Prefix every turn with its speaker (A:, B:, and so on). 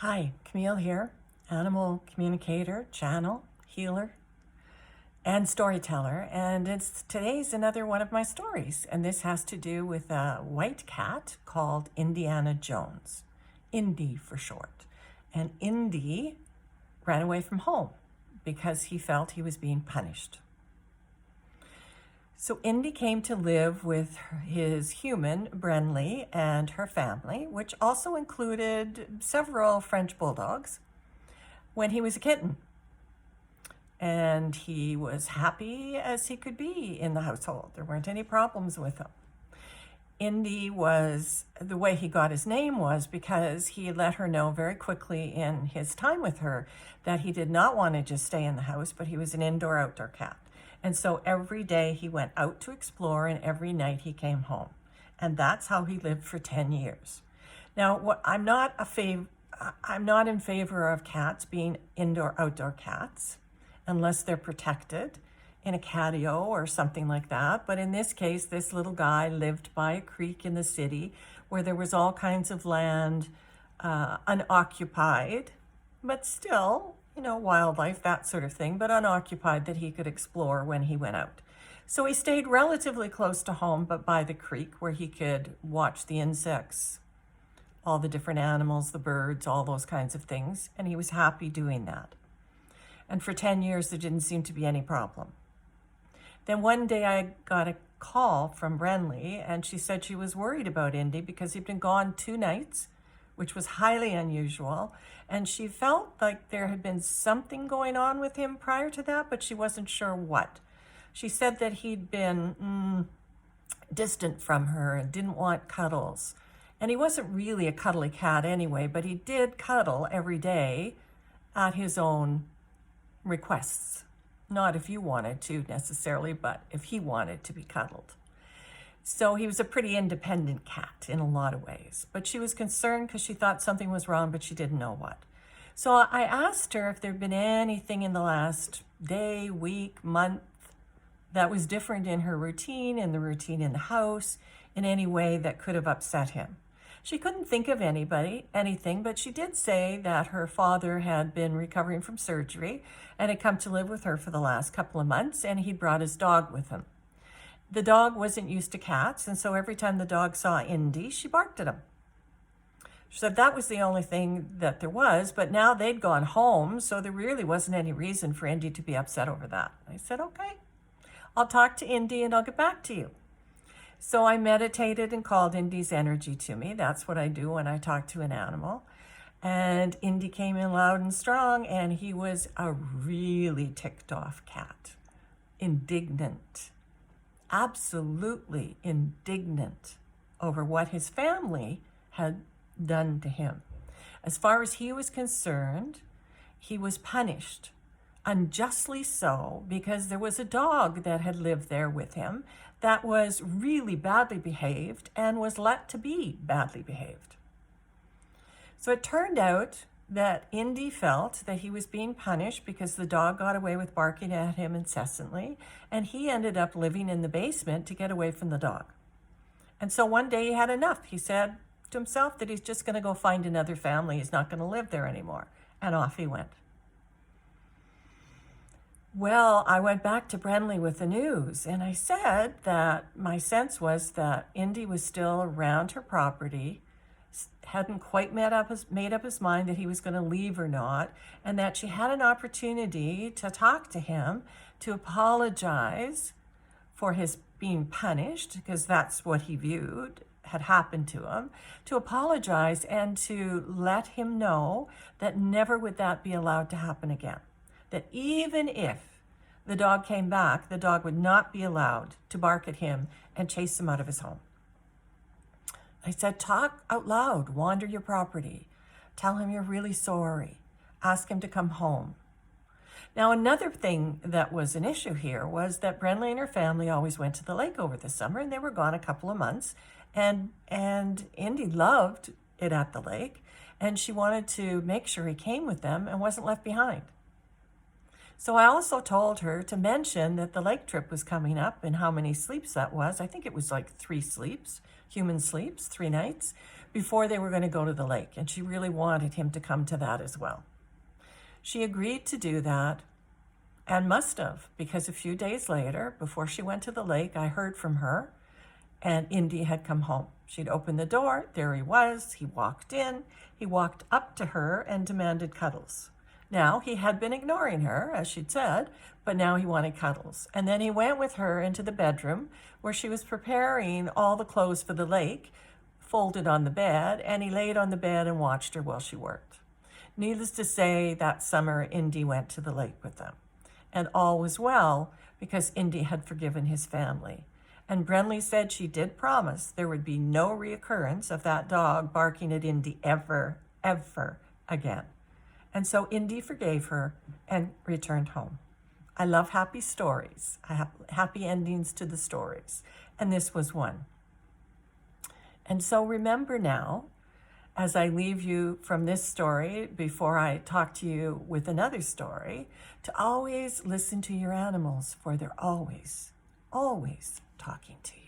A: Hi, Camille here, animal communicator, channel, healer, and storyteller. And today's another one of my stories. And this has to do with a white cat called Indiana Jones, Indy for short. And Indy ran away from home because he felt he was being punished. So Indy came to live with his human, Brenly, and her family, which also included several French bulldogs, when he was a kitten. And he was happy as he could be in the household. There weren't any problems with him. Indy the way he got his name was because he let her know very quickly in his time with her that he did not want to just stay in the house, but he was an indoor-outdoor cat. And so every day he went out to explore, and every night he came home. And that's how he lived for 10 years. Now, I'm not in favor of cats being indoor-outdoor cats unless they're protected in a catio or something like that. But in this case, this little guy lived by a creek in the city where there was all kinds of land unoccupied, but still, wildlife, that sort of thing, but unoccupied that he could explore when he went out. So he stayed relatively close to home, but by the creek where he could watch the insects, all the different animals, the birds, all those kinds of things. And he was happy doing that. And for 10 years, there didn't seem to be any problem. Then one day I got a call from Brenly, and she said she was worried about Indy because he'd been gone 2 nights, which was highly unusual. And she felt like there had been something going on with him prior to that, but she wasn't sure what. She said that he'd been distant from her and didn't want cuddles. And he wasn't really a cuddly cat anyway, but he did cuddle every day at his own requests. Not if you wanted to necessarily, but if he wanted to be cuddled. So he was a pretty independent cat in a lot of ways. But she was concerned because she thought something was wrong, but she didn't know what. So I asked her if there'd been anything in the last day, week, month that was different in her routine, in the routine in the house, in any way that could have upset him. She couldn't think of anything, but she did say that her father had been recovering from surgery and had come to live with her for the last couple of months, and he brought his dog with him. The dog wasn't used to cats, and so every time the dog saw Indy, she barked at him. She said that was the only thing that there was, but now they'd gone home, so there really wasn't any reason for Indy to be upset over that. I said, okay, I'll talk to Indy and I'll get back to you. So I meditated and called Indy's energy to me. That's what I do when I talk to an animal. And Indy came in loud and strong, and he was a really ticked off cat. Indignant. Absolutely indignant over what his family had done to him. As far as he was concerned, he was punished, unjustly so, because there was a dog that had lived there with him that was really badly behaved and was let to be badly behaved. So it turned out that Indy felt that he was being punished because the dog got away with barking at him incessantly, and he ended up living in the basement to get away from the dog. And so one day he had enough. He said to himself that he's just going to go find another family. He's not going to live there anymore. And off he went. Well, I went back to Brenly with the news, and I said that my sense was that Indy was still around her property, hadn't quite made up his mind that he was going to leave or not, and that she had an opportunity to talk to him, to apologize for his being punished, because that's what he viewed had happened to him, to apologize and to let him know that never would that be allowed to happen again. That even if the dog came back, the dog would not be allowed to bark at him and chase him out of his home. I said, talk out loud, wander your property, tell him you're really sorry, ask him to come home. Now, another thing that was an issue here was that Brenly and her family always went to the lake over the summer, and they were gone a couple of months, and Indy loved it at the lake, and she wanted to make sure he came with them and wasn't left behind. So I also told her to mention that the lake trip was coming up and how many sleeps that was. I think it was like 3 sleeps, human sleeps, 3 nights, before they were going to go to the lake, and she really wanted him to come to that as well. She agreed to do that, and must have, because a few days later, before she went to the lake, I heard from her, and Indy had come home. She'd opened the door, there he was, he walked in, he walked up to her and demanded cuddles. Now, he had been ignoring her, as she'd said, but now he wanted cuddles. And then he went with her into the bedroom where she was preparing all the clothes for the lake, folded on the bed, and he laid on the bed and watched her while she worked. Needless to say, that summer, Indy went to the lake with them. And all was well because Indy had forgiven his family. And Brenly said she did promise there would be no reoccurrence of that dog barking at Indy ever, ever again. And so Indy forgave her and returned home. I love happy stories. I have happy endings to the stories. And this was one. And so remember now, as I leave you from this story, before I talk to you with another story, to always listen to your animals, for they're always, always talking to you.